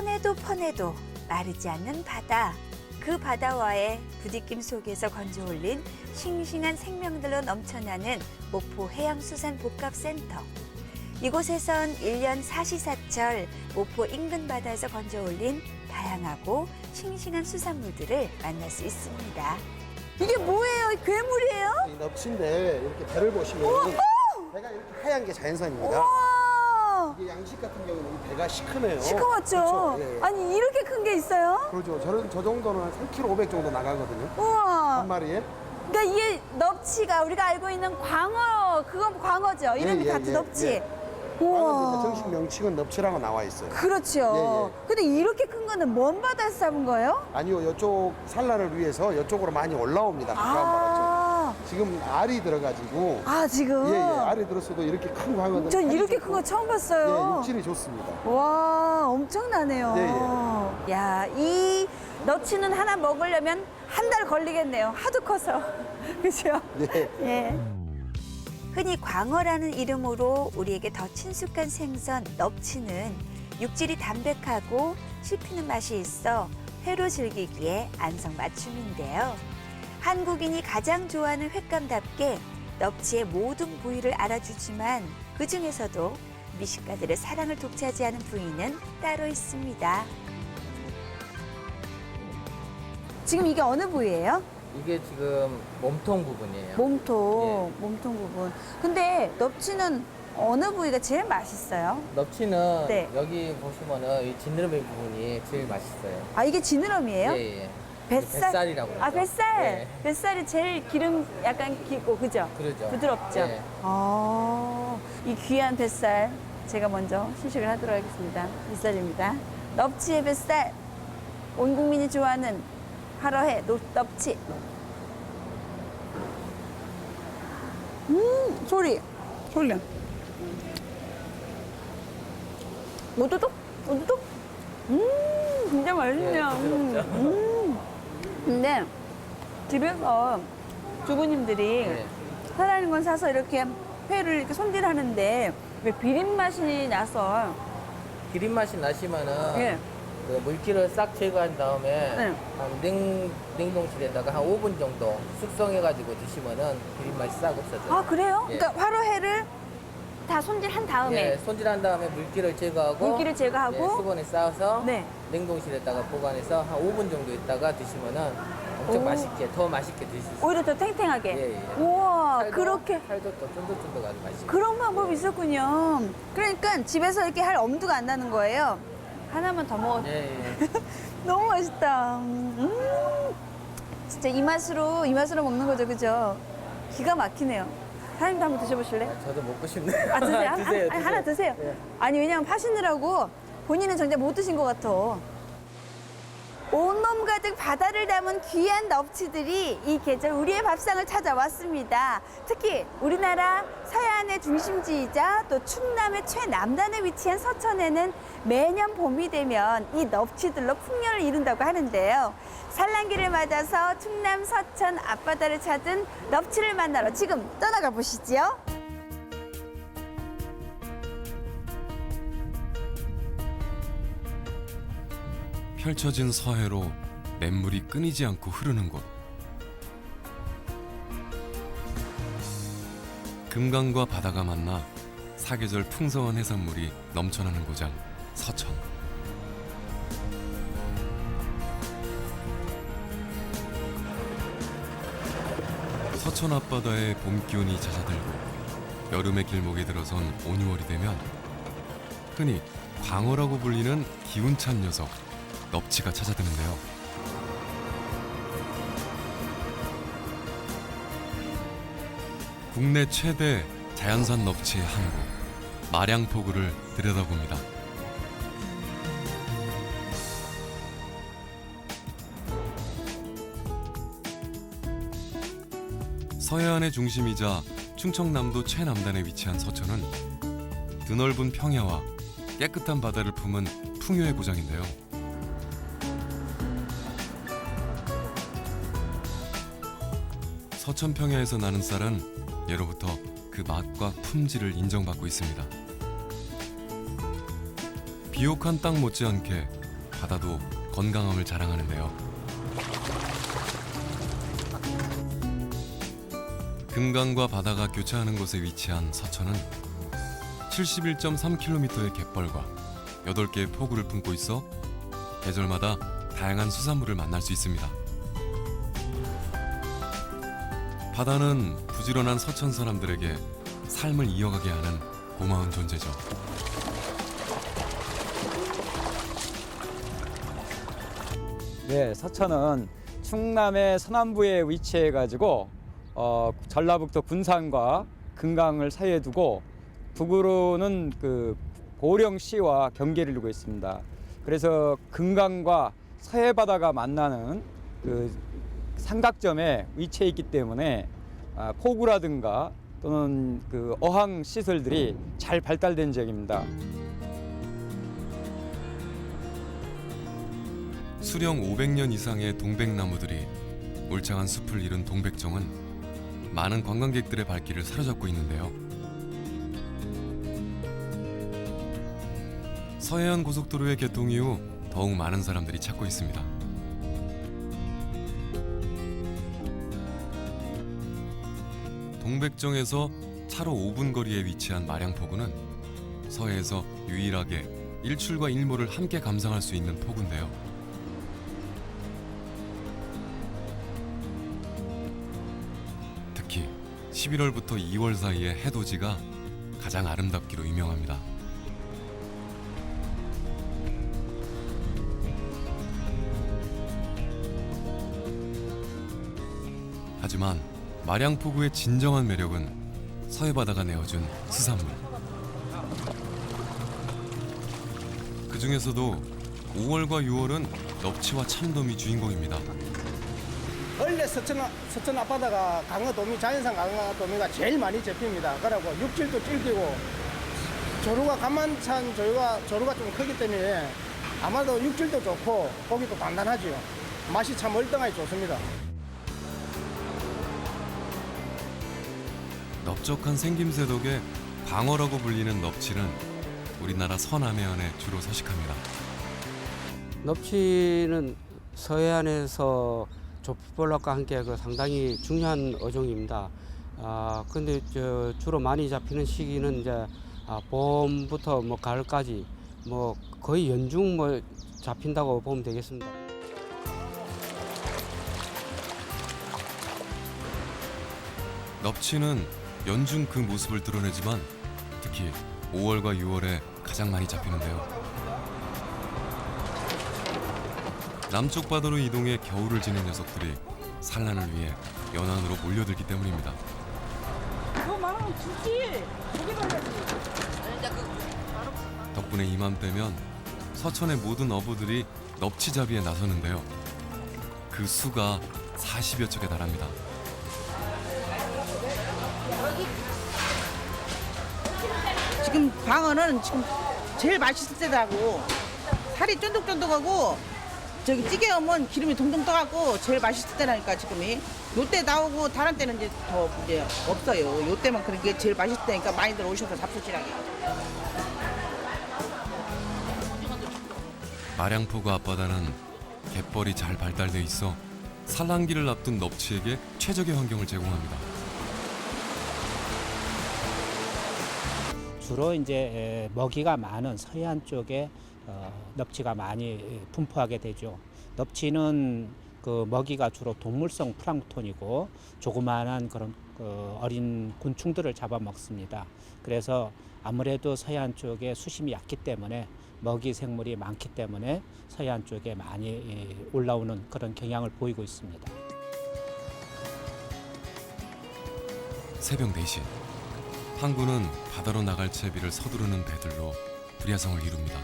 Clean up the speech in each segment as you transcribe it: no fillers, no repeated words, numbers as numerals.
퍼내도 마르지 않는 바다. 그 바다와의 부딪힘 속에서 건져 올린 싱싱한 생명들로 넘쳐나는 목포 해양수산복합센터. 이곳에선 1년 사시사철 목포 인근 바다에서 건져 올린 다양하고 싱싱한 수산물들을 만날 수 있습니다. 이게 뭐예요? 괴물이에요? 이 넙치인데 이렇게 배를 보시면 배가 이렇게 하얀 게 자연산입니다. 우와! 이게 양식 같은 경우는 이 배가 시커매요. 시커멓죠? 그렇죠. 예, 예. 아니 이렇게 큰 게 있어요? 그렇죠. 저 정도는 한 3kg 500 정도 나가거든요. 우와! 한 마리에. 그러니까 이게 넙치가 우리가 알고 있는 광어, 그건 광어죠? 이름이 예, 같은 예, 넙치. 예. 우와. 정식 명칭은 넙치라고 나와 있어요. 그렇죠. 예, 예. 근데 이렇게 큰 거는 먼 바다에서 잡은 거예요? 아니요, 이쪽 산란을 위해서 이쪽으로 많이 올라옵니다. 가까운 바다죠. 지금 알이 들어가지고. 지금? 예, 예. 알이 들었어도 이렇게 큰 광어는. 전 이렇게 큰 거 처음 봤어요. 예, 육질이 좋습니다. 와, 엄청나네요. 야, 이 넙치는 하나 먹으려면 한 달 걸리겠네요. 하도 커서. 그죠? 예. 예. 흔히 광어라는 이름으로 우리에게 더 친숙한 생선 넙치는 육질이 담백하고 씹히는 맛이 있어 회로 즐기기에 안성맞춤인데요. 한국인이 가장 좋아하는 횟감답게 넙치의 모든 부위를 알아주지만 그중에서도 미식가들의 사랑을 독차지하는 부위는 따로 있습니다. 지금 이게 어느 부위예요? 이게 지금 몸통 부분이에요. 몸통 부분. 근데 넙치는 어느 부위가 제일 맛있어요? 넙치는 네. 여기 보시면은 이 지느러미 부분이 제일 맛있어요. 이게 지느러미예요? 예, 예. 뱃살. 뱃살이라고 그러죠. 뱃살. 예. 뱃살이 제일 기름 약간 기고, 그죠? 그러죠. 부드럽죠? 예. 이 귀한 뱃살 제가 먼저 시식을 하도록 하겠습니다. 뱃살입니다. 넙치의 뱃살. 온 국민이 좋아하는 화로회 넙치. 소리. 오도독. 진짜 맛있네요. 예, 부드럽죠. 근데 집에서 주부님들이 예. 살아있는 건 사서 이렇게 회를 이렇게 손질하는데 왜 비린 맛이 나서 기름 맛이 나시면은 예. 그 물기를 싹 제거한 다음에 네. 한 냉동실에다가 한 5분 정도 숙성해가지고 드시면은 기름 맛이 싹 없어져요. 그래요? 예. 그러니까 화로회를 다 손질한 다음에 예, 손질한 다음에 물기를 제거하고 물기를 제거하고 예, 수건에 싸서 네. 냉동실에다가 보관해서 한 5분 정도 있다가 드시면은 엄청 오. 맛있게 더 맛있게 드실 수 있어요. 오히려 더 탱탱하게. 예, 예. 우와, 살도- 그렇게 살도 또 쫀득쫀득하게 맛있게. 그런 방법이 있었군요. 그러니까 집에서 이렇게 할 엄두가 안 나는 거예요. 하나만 더 먹어. 예, 예. 너무 맛있다. 진짜 이 맛으로 먹는 거죠, 그죠? 기가 막히네요. 사장님도 한번 드셔보실래요? 저도 먹고 싶네요. 드세요. 드세요. 아니, 하나 드세요. 예. 아니, 왜냐면 파시느라고 본인은 정작 못 드신 것 같아. 온몸 가득 바다를 담은 귀한 넙치들이 이 계절 우리의 밥상을 찾아왔습니다. 특히 우리나라 서해안의 중심지이자 또 충남의 최남단에 위치한 서천에는 매년 봄이 되면 이 넙치들로 풍년을 이룬다고 하는데요. 산란기를 맞아서 충남 서천 앞바다를 찾은 넙치를 만나러 지금 떠나가 보시지요. 펼쳐진 서해로 냇물이 끊이지 않고 흐르는 곳. 금강과 바다가 만나 사계절 풍성한 해산물이 넘쳐나는 고장 서천. 서천 앞바다에 봄 기운이 잦아들고 여름의 길목에 들어선 온유월이 되면 흔히 광어라고 불리는 기운찬 녀석 넙치가 찾아드는데요. 국내 최대 자연산 넙치의 한 곳, 마량포구를 들여다봅니다. 서해안의 중심이자 충청남도 최남단에 위치한 서천은 드넓은 평야와 깨끗한 바다를 품은 풍요의 고장인데요. 서천 평야에서 나는 쌀은 예로부터 그 맛과 품질을 인정받고 있습니다. 비옥한 땅 못지않게 바다도 건강함을 자랑하는데요. 금강과 바다가 교차하는 곳에 위치한 서천은 71.3km의 갯벌과 8개의 포구를 품고 있어 계절마다 다양한 수산물을 만날 수 있습니다. 바다는 부지런한 서천 사람들에게 삶을 이어가게 하는 고마운 존재죠. 네, 서천은 충남의 서남부에 위치해가지고 전라북도 군산과 금강을 사이에 두고 북으로는 그 보령시와 경계를 이루고 있습니다. 그래서 금강과 서해 바다가 만나는 그 삼각점에 위치해 있기 때문에 포구라든가 또는 그 어항 시설들이 잘 발달된 지역입니다. 수령 500년 이상의 동백나무들이 울창한 숲을 이룬 동백정은 많은 관광객들의 발길을 사로잡고 있는데요. 서해안 고속도로의 개통 이후 더욱 많은 사람들이 찾고 있습니다. 동백정에서 차로 5분 거리에 위치한 마량포구는 서해에서 유일하게 일출과 일몰을 함께 감상할 수 있는 포구인데요. 특히 11월부터 2월 사이의 해돋이가 가장 아름답기로 유명합니다. 하지만 마량포구의 진정한 매력은 서해바다가 내어준 수산물. 그 중에서도 5월과 6월은 넙치와 참돔이 주인공입니다. 원래 서천 앞바다가 강어도미, 자연산 강어도미가 제일 많이 잡힙니다. 그러고 육질도 질기고 조류가 가만찬 조류가 좀 크기 때문에 아마도 육질도 좋고 고기도 단단하죠. 맛이 참 월등하게 좋습니다. 넓적한 생김새 덕에 광어라고 불리는 넙치는 우리나라 서남해안에 주로 서식합니다. 넙치는 서해안에서 조피볼락과 함께 그 상당히 중요한 어종입니다. 근데 주로 많이 잡히는 시기는 이제 봄부터 뭐 가을까지 뭐 거의 연중 뭐 잡힌다고 보면 되겠습니다. 넙치는 연중 그 모습을 드러내지만 특히 5월과 6월에 가장 많이 잡히는데요. 남쪽 바다로 이동해 겨울을 지낸 녀석들이 산란을 위해 연안으로 몰려들기 때문입니다. 너 말하면 주지. 고기 돌려지. 덕분에 이맘때면 서천의 모든 어부들이 넙치잡이에 나서는데요. 그 수가 40여 척에 달합니다. 지금 광어는 지금 제일 맛있을 때라고. 살이 쫀득쫀득하고 저기 찌개 하면 기름이 동동 떠갖고 제일 맛있을 때라니까 지금이. 요때 나오고 다른 때는 이제 더 이제 없어요. 요때만 그런 게 제일 맛있을 때니까 많이들 오셔서 잡수시라게. 마량포구 앞바다는 갯벌이 잘 발달돼 있어 산란기를 앞둔 넙치에게 최적의 환경을 제공합니다. 주로 이제 먹이가 많은 서해안 쪽에 넙치가 많이 분포하게 되죠. 넙치는 그 먹이가 주로 동물성 플랑크톤이고 조그마한 그런 어린 곤충들을 잡아먹습니다. 그래서 아무래도 서해안 쪽에 수심이 얕기 때문에 먹이 생물이 많기 때문에 서해안 쪽에 많이 올라오는 그런 경향을 보이고 있습니다. 새벽 4시 항구는 바다로 나갈 채비를 서두르는 배들로 불야성을 이룹니다.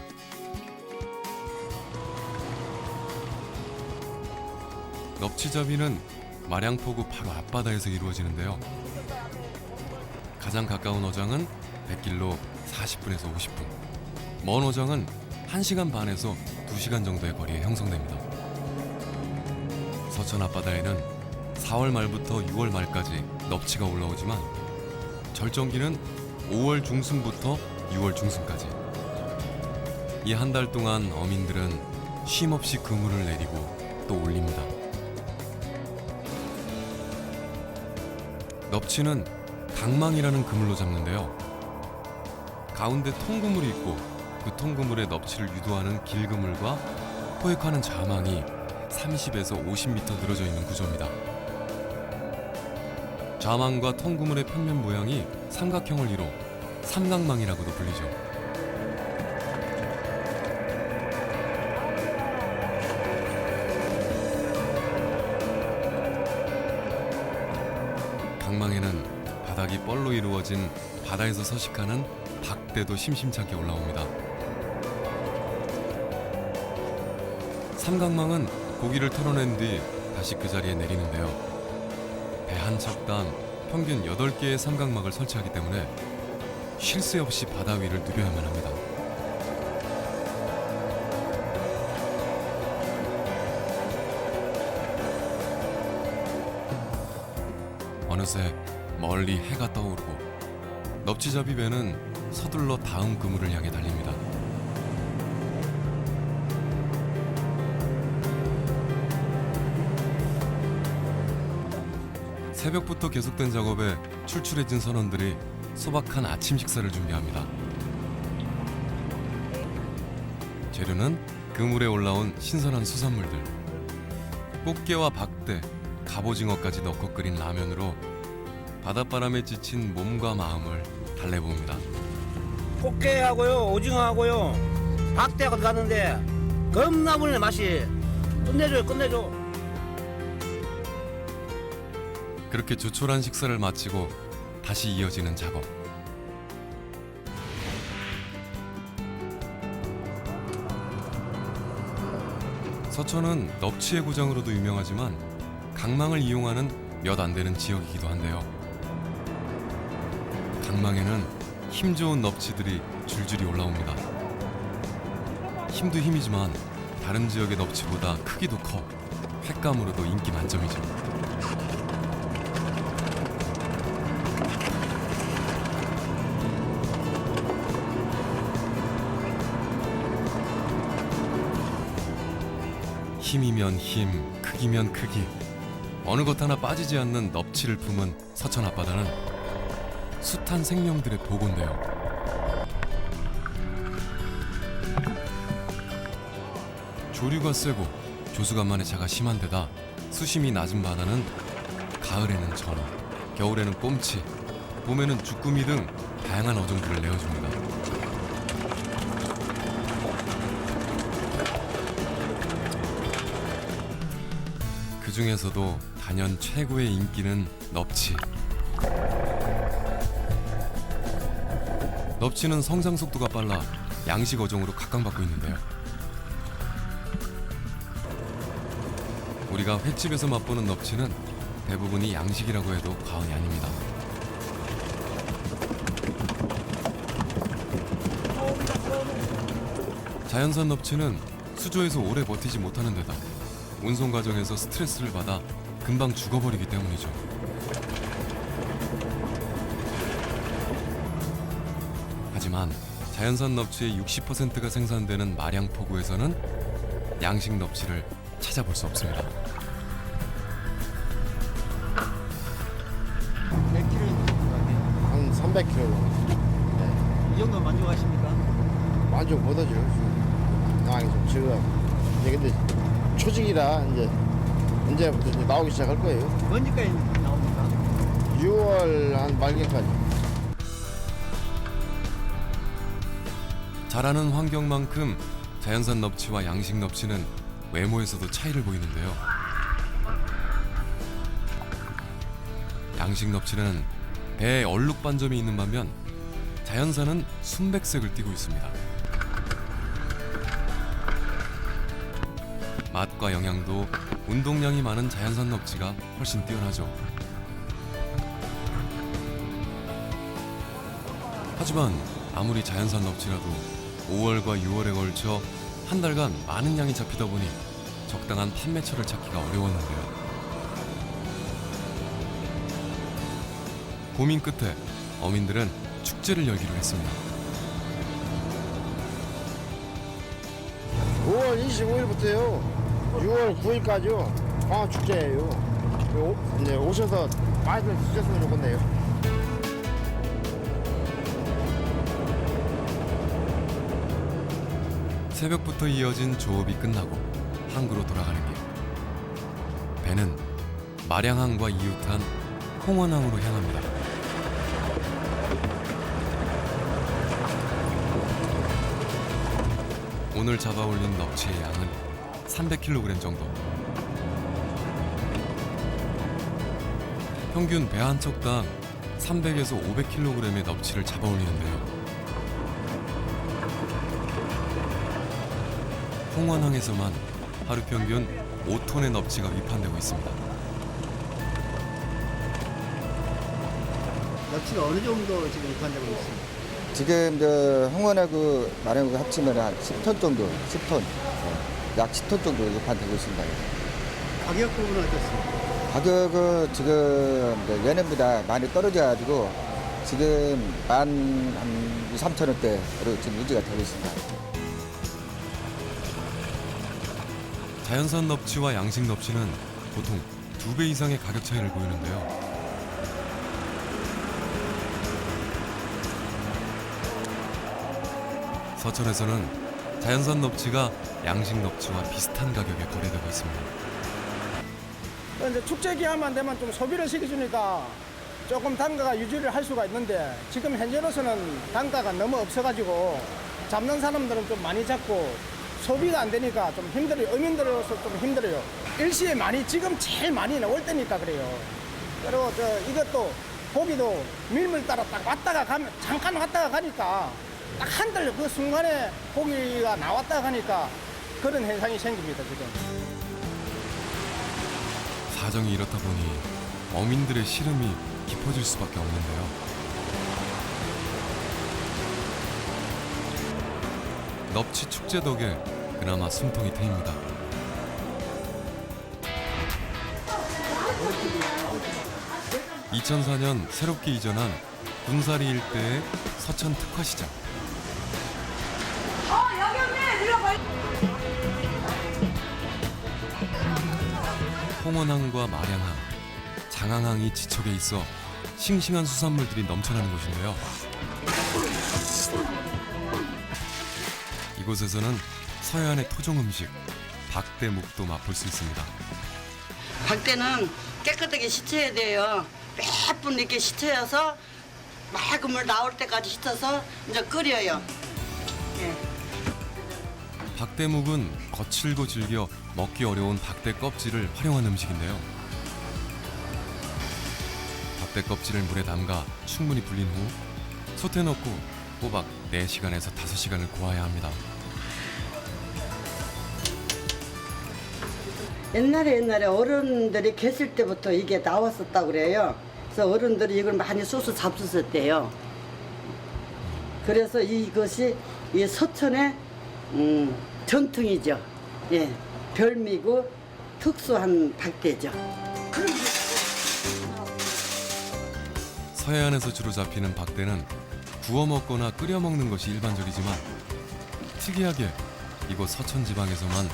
넙치잡이는 마량포구 바로 앞바다에서 이루어지는데요. 가장 가까운 어장은 100길로 40분에서 50분, 먼 어장은 1시간 반에서 2시간 정도의 거리에 형성됩니다. 서천 앞바다에는 4월 말부터 6월 말까지 넙치가 올라오지만 절정기는 5월 중순부터 6월 중순까지. 이 한 달 동안 어민들은 쉼없이 그물을 내리고 또 올립니다. 넙치는 강망이라는 그물로 잡는데요. 가운데 통그물이 있고 그 통그물에 넙치를 유도하는 길그물과 포획하는 자망이 30에서 50m 늘어져 있는 구조입니다. 자망과 통그물의 평면 모양이 삼각형을 이뤄 삼각망이라고도 불리죠. 강망에는 바닥이 뻘로 이루어진 바다에서 서식하는 박대도 심심찮게 올라옵니다. 삼각망은 고기를 털어낸 뒤 다시 그 자리에 내리는데요. 배 한 척당 평균 8개의 삼각막을 설치하기 때문에 쉴 새 없이 바다 위를 누벼야만 합니다. 어느새 멀리 해가 떠오르고 넙치잡이 배는 서둘러 다음 그물을 향해 달립니다. 새벽부터 계속된 작업에 출출해진 선원들이 소박한 아침 식사를 준비합니다. 재료는 그물에 올라온 신선한 수산물들, 꽃게와 박대, 갑오징어까지 넣고 끓인 라면으로 바닷바람에 지친 몸과 마음을 달래봅니다. 꽃게하고요, 오징어하고요, 박대하고 들어갔는데 겁나 부네 맛이. 끝내줘요, 끝내줘. 그렇게 조촐한 식사를 마치고 다시 이어지는 작업. 서천은 넙치의 고장으로도 유명하지만 강망을 이용하는 몇 안 되는 지역이기도 한데요. 강망에는 힘 좋은 넙치들이 줄줄이 올라옵니다. 힘도 힘이지만 다른 지역의 넙치보다 크기도 커 횟감으로도 인기 만점이죠. 힘이면 힘, 크기면 크기, 어느 것 하나 빠지지 않는 넙치를 품은 서천 앞바다는 숱한 생명들의 보고인데요. 조류가 세고 조수간만의 차가 심한 데다 수심이 낮은 바다는 가을에는 전어, 겨울에는 꼼치, 봄에는 주꾸미 등 다양한 어종들을 내어줍니다. 그 중에서도 단연 최고의 인기는 넙치. 넙치는 성장 속도가 빨라 양식 어종으로 각광받고 있는데요. 우리가 횟집에서 맛보는 넙치는 대부분이 양식이라고 해도 과언이 아닙니다. 자연산 넙치는 수조에서 오래 버티지 못하는 데다 운송 과정에서 스트레스를 받아 금방 죽어버리기 때문이죠. 하지만 자연산 넙치의 60%가 생산되는 마량포구에서는 양식 넙치를 찾아볼 수 없습니다. 몇 킬로 한 300kg. 이 정도 만족하십니까? 만족 못하죠. 상황이 좀 지금 이제 근데 초직이라 이제 언제부터 이제 나오기 시작할 거예요. 언제까지 나옵니까? 6월 한 말기까지. 자라는 환경만큼 자연산 넙치와 양식 넙치는 외모에서도 차이를 보이는데요. 양식 넙치는 배에 얼룩 반점이 있는 반면 자연산은 순백색을 띠고 있습니다. 맛과 영양도 운동량이 많은 자연산 넙치가 훨씬 뛰어나죠. 하지만 아무리 자연산 넙치라도 5월과 6월에 걸쳐 한 달간 많은 양이 잡히다 보니 적당한 판매처를 찾기가 어려웠는데요. 고민 끝에 어민들은 축제를 열기로 했습니다. 5월 6월 25일부터요. 6월 9일까지요. 광어 축제예요. 이제 오셔서 많이들 드셨으면 좋겠네요. 새벽부터 이어진 조업이 끝나고 항구로 돌아가는 길. 배는 마량항과 이웃한 홍원항으로 향합니다. 오늘 잡아올린 넙치의 양은 300kg 정도. 평균 배 한 척당 300에서 500kg의 넙치를 잡아올리는데요. 홍원항에서만 하루 평균 5톤의 넙치가 위판되고 있습니다. 납치가 어느 정도 지금 위판되고 있습니다. 지금 저 홍원하고 마량하고 합치면 한 10톤 정도, 10톤, 약 10톤 정도 위판되고 있습니다. 가격 부분은 어떻습니까? 가격은 지금 이제 예년보다 많이 떨어져가지고 지금 한 2, 3천 원대로 지금 유지가 되고 있습니다. 자연산 넙치와 양식 넙치는 보통 2배 이상의 가격 차이를 보이는데요. 서천에서는 자연산 넙치가 양식 넙치와 비슷한 가격에 거래되고 있습니다. 이제 축제 기간만 되면 좀 소비를 시켜주니까 조금 단가가 유지를 할 수가 있는데 지금 현재로서는 단가가 너무 없어가지고 잡는 사람들은 좀 많이 잡고 소비가 안 되니까 좀 힘들어요. 어민들로서 좀 힘들어요. 일시에 많이 지금 제일 많이 나올 때니까 그래요. 그리고 이것도 고기도 밀물 따라 딱 왔다가 가면 잠깐 왔다가 가니까 딱 한달 그 순간에 고기가 나왔다가 가니까 그런 현상이 생깁니다 지금. 사정이 이렇다 보니 어민들의 시름이 깊어질 수밖에 없는데요. 넙치 축제 덕에 그나마 숨통이 트입니다. (2004년) 새롭게 이전한 군사리 일대의 서천 특화시장. 홍원항과 마량항, 장항항이 지척에 있어 싱싱한 수산물들이 넘쳐나는 곳인데요. 이곳에서는 서해안의 토종 음식 박대묵도 맛볼 수 있습니다. 박대는 깨끗하게 씻어야 돼요. 몇 분 이렇게 씻어서 맑은 물 나올 때까지 씻어서 이제 끓여요. 예. 박대묵은 거칠고 질겨 먹기 어려운 박대 껍질을 활용한 음식인데요. 박대 껍질을 물에 담가 충분히 불린 후 솥에 넣고 꼬박 4시간에서 5시간을 고아야 합니다. 옛날에 어른들이 계실 때부터 이게 나왔었다고 그래요. 그래서 어른들이 이걸 많이 쏘서 잡수셨대요. 그래서 이것이 이 서천의 전통이죠. 예, 별미고 특수한 박대죠. 서해안에서 주로 잡히는 박대는 구워 먹거나 끓여 먹는 것이 일반적이지만 특이하게 이곳 서천 지방에서만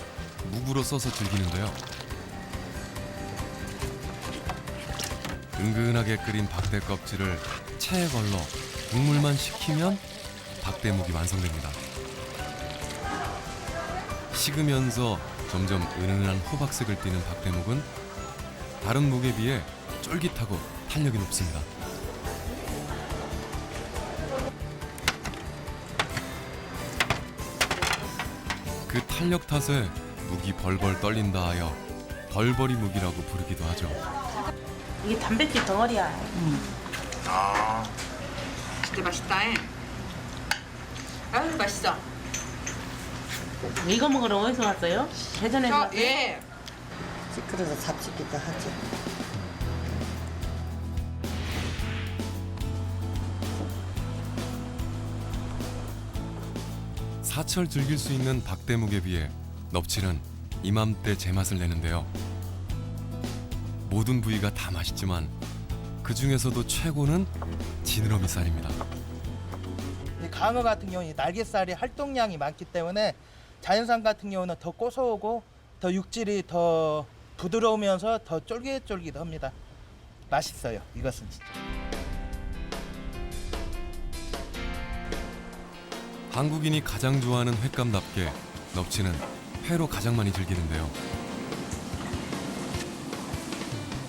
묵으로 써서 즐기는데요. 은근하게 끓인 박대 껍질을 체에 걸러 국물만 식히면 박대묵이 완성됩니다. 식으면서 점점 은은한 호박색을 띠는 박대묵은 다른 묵에 비해 쫄깃하고 탄력이 높습니다. 그 탄력 탓에 묵이 벌벌 떨린다 하여 벌벌이 묵이라고 부르기도 하죠. 이게 단백질 덩어리야. 진짜 맛있다. 아유 맛있어. 이거 먹으러 어디서 왔어요? 대전에서 왔어요? 예. 시끄러서 잡수기도 하지. 사철 즐길 수 있는 박대묵에 비해 넙치는 이맘때 제맛을 내는데요. 모든 부위가 다 맛있지만 그 중에서도 최고는 지느러미살입니다. 강어 같은 경우는 날개살이 활동량이 많기 때문에 자연산 같은 경우는 더 고소하고 더 육질이 더 부드러우면서 더 쫄깃쫄깃합니다. 맛있어요. 이것은 진짜. 한국인이 가장 좋아하는 횟감답게 넙치는 회로 가장 많이 즐기는데요.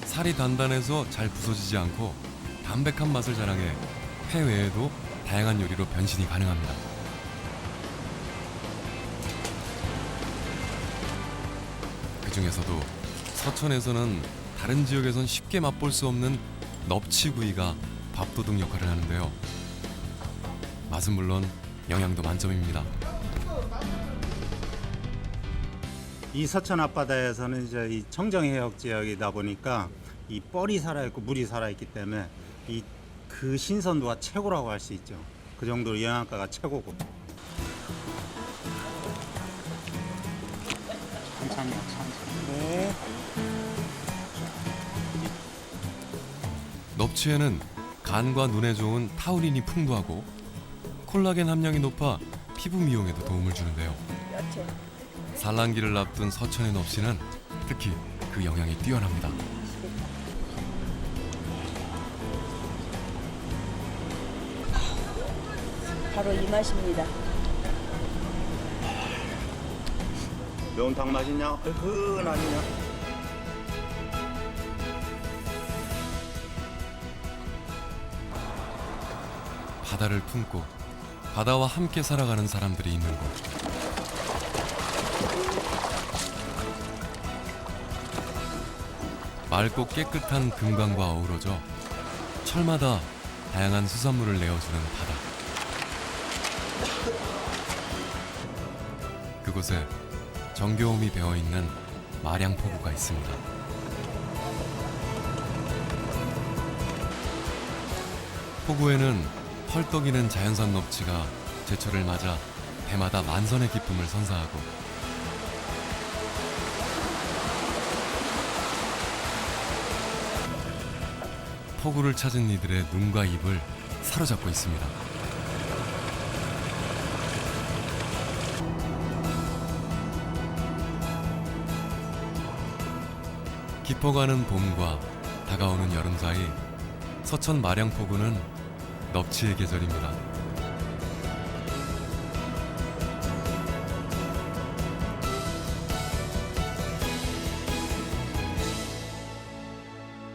살이 단단해서 잘 부서지지 않고 담백한 맛을 자랑해 회 외에도 다양한 요리로 변신이 가능합니다. 그 중에서도 서천에서는 다른 지역에선 쉽게 맛볼 수 없는 넙치구이가 밥도둑 역할을 하는데요. 맛은 물론 영양도 만점입니다. 이 서천 앞바다에서는 이제 이 청정해역 지역이다 보니까 이 뻘이 살아있고 물이 살아있기 때문에 그 신선도가 최고라고 할 수 있죠. 그 정도로 영양가가 최고고. 천천히요, 천천히. 네. 넙치에는 간과 눈에 좋은 타우린이 풍부하고 콜라겐 함량이 높아 피부 미용에도 도움을 주는데요. 산란기를 앞둔 서천의 넙치는 특히 그 영양이 뛰어납니다. 바로 이 맛입니다. 매운탕 맛있냐? 얼큰하냐? 바다를 품고 바다와 함께 살아가는 사람들이 있는 곳. 맑고 깨끗한 금강과 어우러져 철마다 다양한 수산물을 내어주는 바다. 그곳에 정겨움이 배어있는 마량포구가 있습니다. 포구에는 헐떡이는 자연산 넙치가 제철을 맞아 해마다 만선의 기쁨을 선사하고 포구를 찾은 이들의 눈과 입을 사로잡고 있습니다. 깊어가는 봄과 다가오는 여름 사이 서천 마량포구는 넙치의 계절입니다.